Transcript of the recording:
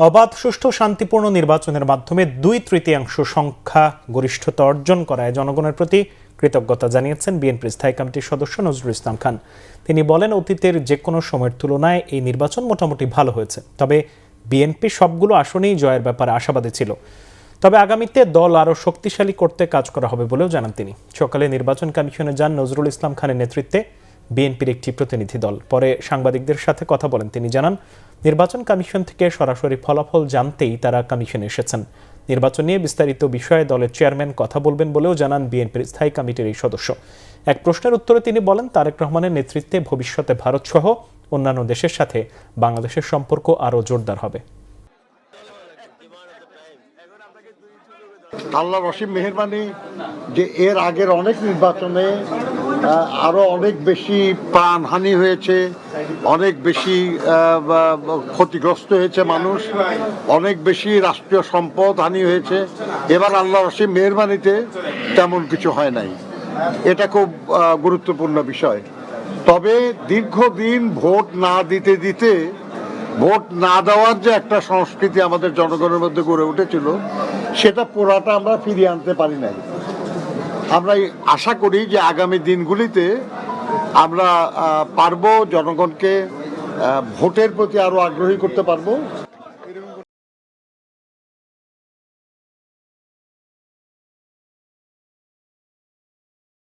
অবাধ, সুষ্ঠু, শান্তিপূর্ণ নির্বাচনের মাধ্যমে 2/3 সংখ্যা গরিষ্ঠতা অর্জন করায় জনগণের প্রতি কৃতজ্ঞতা জানিয়েছেন বিএনপির স্থায়ী কমিটির সদস্য নজরুল ইসলাম খান। তিনি বলেন, অতীতের যে কোনো সময়ের তুলনায় এই নির্বাচন মোটামুটি ভালো হয়েছে। তবে বিএনপি সবগুলো আসনেই জয়ের ব্যাপারে আশাবাদী ছিল। তবে আগামীতে দল আরও শক্তিশালী করতে কাজ করা হবে বলেও জানান তিনি। সকালে নির্বাচন কমিশনে যান নজরুল ইসলাম খানের নেতৃত্বে বিএনপির একটি প্রতিনিধি দল। পরে সাংবাদিকদের সাথে কথা বলেন তিনি জানান, নির্বাচন কমিশন থেকে সরাসরি ফলাফল জানতেই তারা কমিশনে এসেছেন। নির্বাচন নিয়ে বিস্তারিত বিষয়ে দলের চেয়ারম্যান কথা বলবেন বলেও জানান বিএনপির স্থায়ী কমিটির এই সদস্য। এক প্রশ্নের উত্তরে তিনি বলেন, তারেক রহমানের নেতৃত্বে ভবিষ্যতে ভারত সহ অন্যান্য দেশের সাথে বাংলাদেশের সম্পর্ক আরও জোরদার হবে। আল্লাহর অসীম মেহেরবানি যে এর আগের অনেক নির্বাচনে আরো অনেক বেশি প্রাণহানি হয়েছে, অনেক বেশি ক্ষতিগ্রস্ত হয়েছে মানুষ, অনেক বেশি রাষ্ট্রীয় সম্পদ হানি হয়েছে। এবার আল্লাহর অসীম মেহেরবানিতে তেমন কিছু হয় নাই। এটা খুব গুরুত্বপূর্ণ বিষয়। তবে দীর্ঘদিন ভোট না দিতে দিতে ভোট না দেওয়ার যে একটা সংস্কৃতি আমাদের জনগণের মধ্যে গড়ে উঠেছিল, সেটা পুরাটা আমরা ফিরিয়ে আনতে পারি নাই। আমরা আশা করি যে আগামী দিনগুলিতে আমরা পারবো জনগণকে ভোটের প্রতি আরো আগ্রহী করতে পারবো।